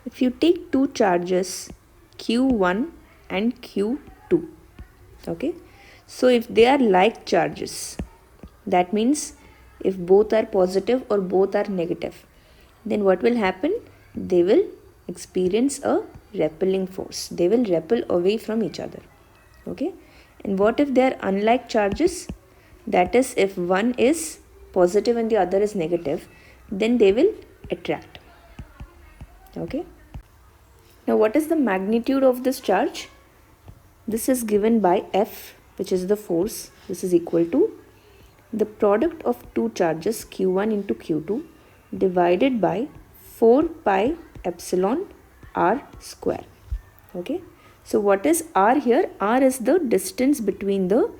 if you take two charges Q1 and Q2, okay, so if they are like charges, that means if both are positive or both are negative, then what will happen? They will experience a repelling force. They will repel away from each other. Okay. And what if they are unlike charges? That is, if one is positive and the other is negative, then they will attract. Okay. Now what is the magnitude of this charge? This is given by F, which is the force. This is equal to the product of two charges Q1 into Q2 divided by 4 pi epsilon r square. Okay. So what is r here? R is the distance between the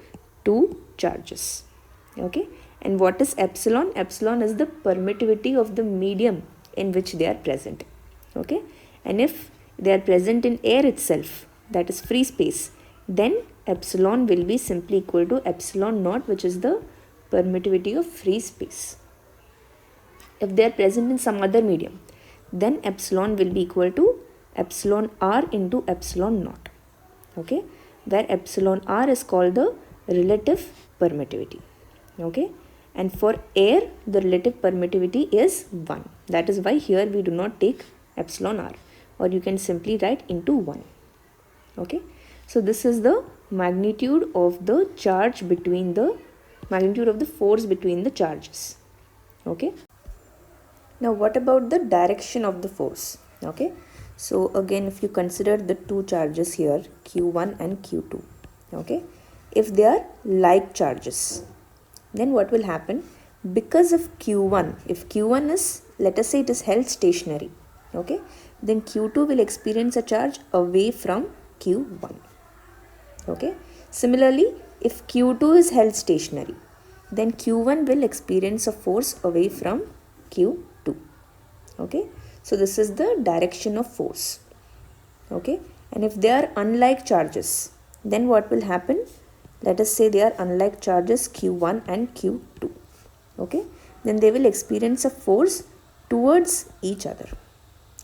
two charges. Okay. And what is epsilon? Epsilon is the permittivity of the medium in which they are present. Okay. And if they are present in air itself, that is free space, then epsilon will be simply equal to epsilon naught, which is the permittivity of free space. If they are present in some other medium, then epsilon will be equal to epsilon r into epsilon naught. Okay, where epsilon r is called the relative permittivity. Okay, and for air the relative permittivity is 1. That is why here we do not take epsilon r, or you can simply write into 1. Okay, so this is the magnitude of the charge between the magnitude of the force between the charges. Okay, now what about the direction of the force? Okay, so again, if you consider the two charges here, Q1 and Q2, okay, if they are like charges, then what will happen? Because of Q1, if Q1 is, let us say it is held stationary, okay, then Q2 will experience a charge away from Q1. Okay, similarly, if Q2 is held stationary, then Q1 will experience a force away from Q2. Okay, so this is the direction of force. Okay, and if they are unlike charges, then what will happen? Let us say they are unlike charges Q1 and Q2. Okay, then they will experience a force towards each other.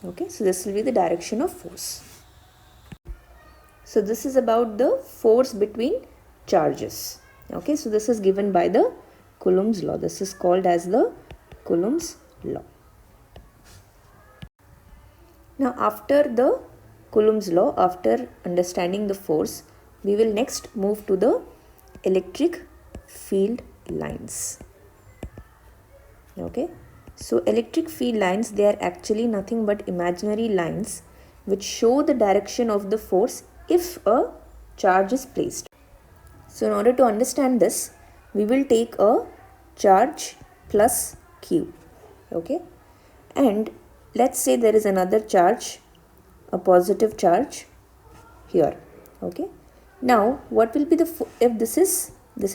Okay, so this will be the direction of force. So this is about the force between charges. Okay, so this is given by the Coulomb's law. This is called as the Coulomb's law. Now after the Coulomb's law, after understanding the force, we will next move to the electric field lines. Okay, so electric field lines, they are actually nothing but imaginary lines which show the direction of the force if a charge is placed. So in order to understand this, we will take a charge plus Q. Okay, and let's say there is another charge, a positive charge here. Okay, now what will be the, if this is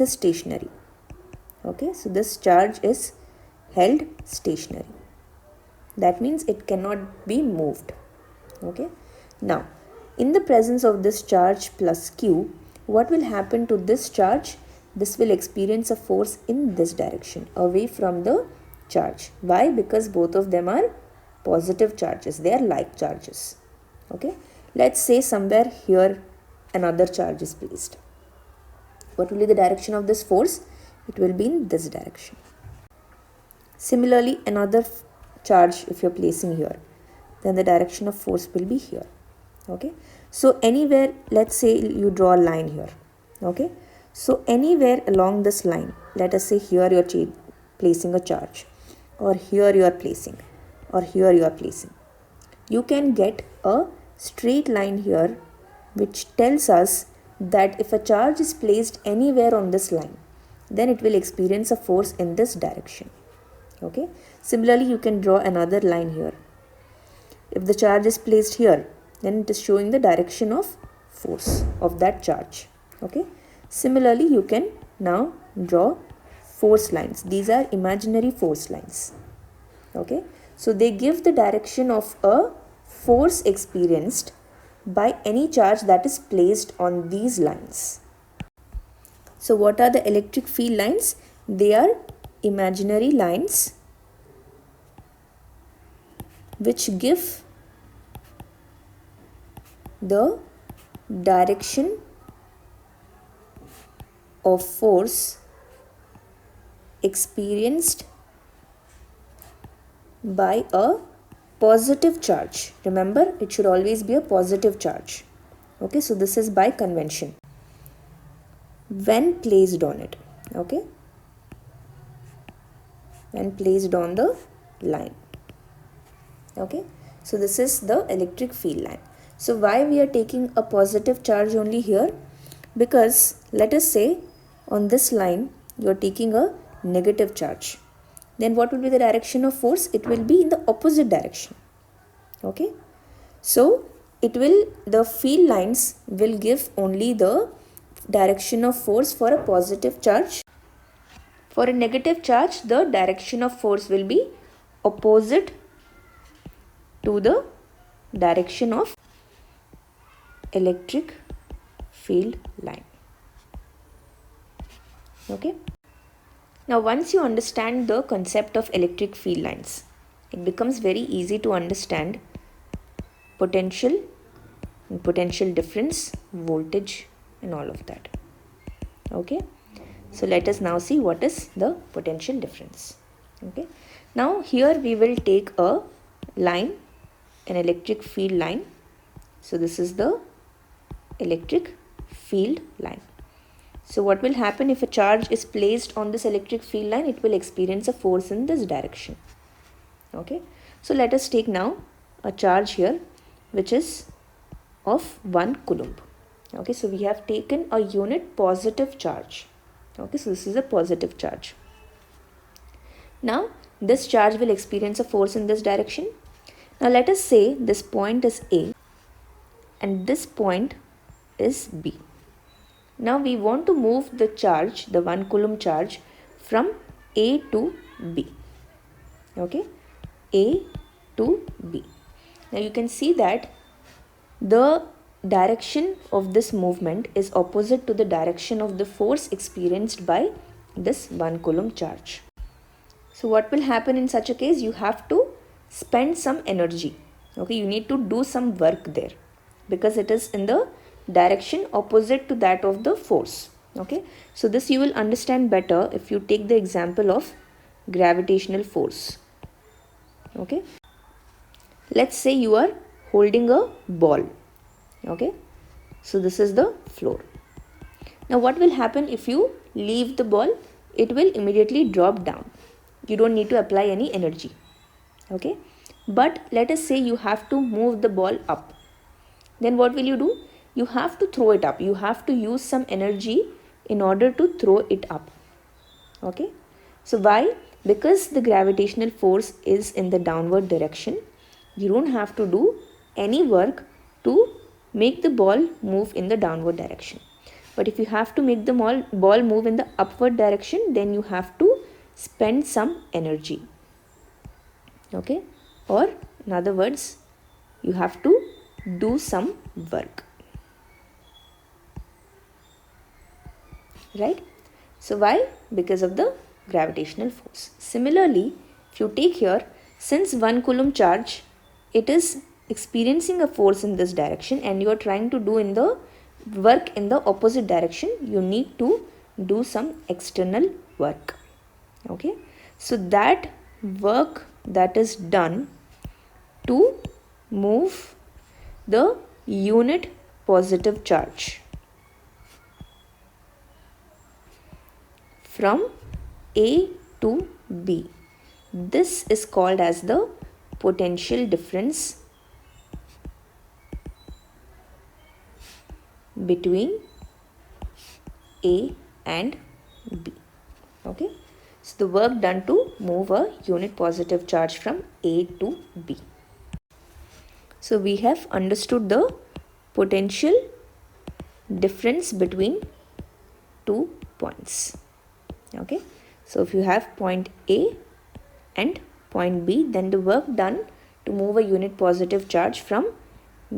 stationary. Okay, so this charge is held stationary. That means it cannot be moved. Okay, now in the presence of this charge plus Q, what will happen to this charge? This will experience a force in this direction, away from the charge. Why? Because both of them are positive charges. They are like charges. Okay, let's say somewhere here another charge is placed. What will be the direction of this force? It will be in this direction. Similarly, another charge if you're placing here, then the direction of force will be here. Okay, so anywhere, let's say you draw a line here. Okay, so anywhere along this line, let us say here you're placing a charge, or here you are placing, or here you are placing, you can get a straight line here which tells us that if a charge is placed anywhere on this line, then it will experience a force in this direction. Okay, similarly you can draw another line here. If the charge is placed here, then it is showing the direction of force of that charge. Okay, similarly you can now draw force lines. These are imaginary force lines. Okay, so they give the direction of a force experienced by any charge that is placed on these lines. So what are the electric field lines? They are imaginary lines which give the direction of force experienced by a positive charge. Remember, it should always be a positive charge. Okay, so this is by convention. When placed on it, okay, when placed on the line. Okay, so this is the electric field line. So why we are taking a positive charge only here? Because let us say on this line you are taking a negative charge. Then what will be the direction of force? It will be in the opposite direction. Okay, so the field lines will give only the direction of force for a positive charge. For a negative charge, the direction of force will be opposite to the direction of electric field line. Okay. Now once you understand the concept of electric field lines, it becomes very easy to understand potential difference, voltage and all of that. Okay. So let us now see what is the potential difference. Okay. Now here we will take a line, an electric field line. So this is the electric field line. So what will happen if a charge is placed on this electric field line? It will experience a force in this direction. Okay. So let us take now a charge here which is of 1 coulomb. Okay. So we have taken a unit positive charge. Okay. So this is a positive charge. Now this charge will experience a force in this direction. Now let us say this point is A and this point is B. Now we want to move the charge, the 1 coulomb charge, from A to B. Okay, A to B. Now you can see that the direction of this movement is opposite to the direction of the force experienced by this 1 coulomb charge. So what will happen in such a case? You have to spend some energy. Okay, you need to do some work there because it is in the direction opposite to that of the force. Okay, so this you will understand better if you take the example of gravitational force. Okay, let's say you are holding a ball. Okay, so this is the floor. Now what will happen if you leave the ball? It will immediately drop down. You don't need to apply any energy. Okay, but let us say you have to move the ball up. Then what will you do? You have to throw it up. You have to use some energy in order to throw it up. Okay, so why? Because the gravitational force is in the downward direction. You don't have to do any work to make the ball move in the downward direction. But if you have to make the ball move in the upward direction, then you have to spend some energy. Okay, or in other words, you have to do some work. Right? So why? Because of the gravitational force. Similarly, if you take here, since 1 coulomb charge, it is experiencing a force in this direction and you are trying to do in the work in the opposite direction, you need to do some external work. Okay, so that work that is done to move the unit positive charge from A to B, this is called as the potential difference between A and B. Okay, so the work done to move a unit positive charge from A to B. So we have understood the potential difference between two points. Okay, so if you have point A and point B, then the work done to move a unit positive charge from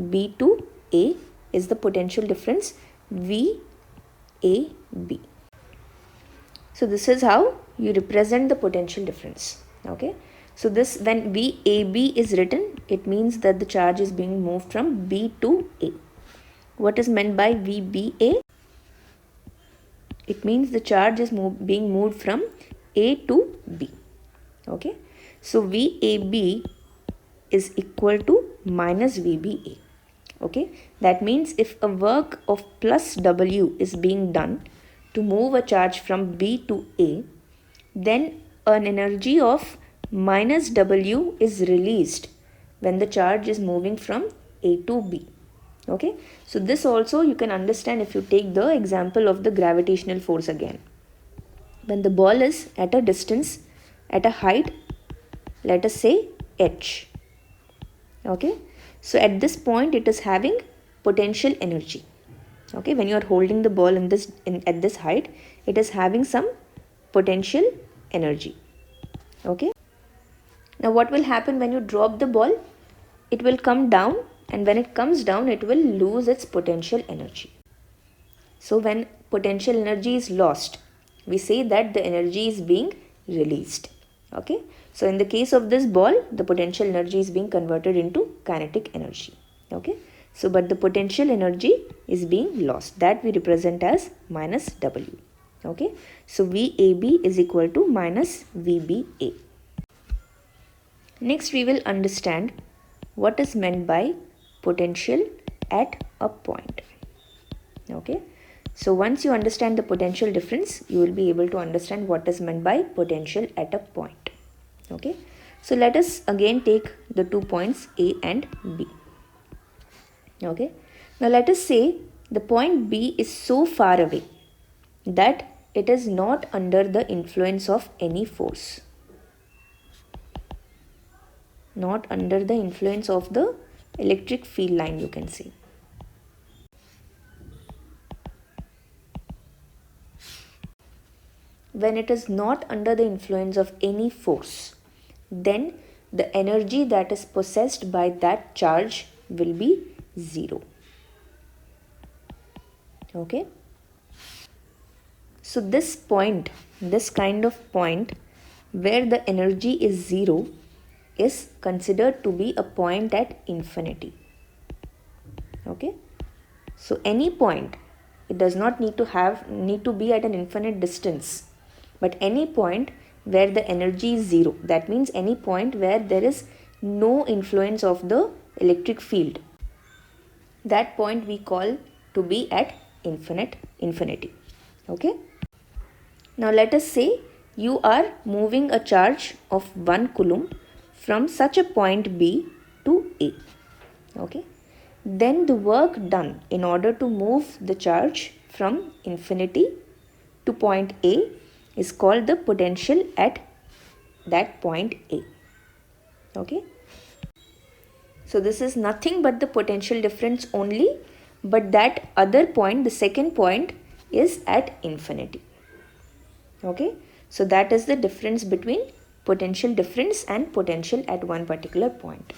B to A is the potential difference VAB. So this is how you represent the potential difference. Okay, so this, when VAB is written, it means that the charge is being moved from B to A. what is meant by VBA? It means the charge is being moved from A to B. Okay, so VAB is equal to minus VBA. Okay, that means if a work of plus W is being done to move a charge from B to A, then an energy of minus W is released when the charge is moving from A to B. Okay, so this also you can understand if you take the example of the gravitational force again. When the ball is at a distance, at a height, let us say h. Okay, so at this point it is having potential energy. Okay, when you are holding the ball at this height, it is having some potential energy. Okay, now what will happen when you drop the ball? It will come down, and when it comes down, it will lose its potential energy. So when potential energy is lost, we say that the energy is being released. Okay, so in the case of this ball, the potential energy is being converted into kinetic energy. Okay, so but the potential energy is being lost, that we represent as minus W. Okay, so VAB is equal to minus VBA. Next we will understand what is meant by potential at a point. Okay, so once you understand the potential difference, you will be able to understand what is meant by potential at a point. Okay, so let us again take the 2 points A and B. Okay, now let us say the point B is so far away that it is not under the influence of any force, not under the influence of the electric field line, you can say. When it is not under the influence of any force, then the energy that is possessed by that charge will be 0. Okay, so this point, this kind of point where the energy is 0 is considered to be a point at infinity. Okay, so any point, it does not need to be at an infinite distance, but any point where the energy is 0, that means any point where there is no influence of the electric field, that point we call to be at infinity. Okay, now let us say you are moving a charge of 1 coulomb from such a point B to A. Okay, then the work done in order to move the charge from infinity to point A is called the potential at that point A. Okay, so this is nothing but the potential difference only, but that other point, the second point, is at infinity. Okay, so that is the difference between potential difference and potential at one particular point.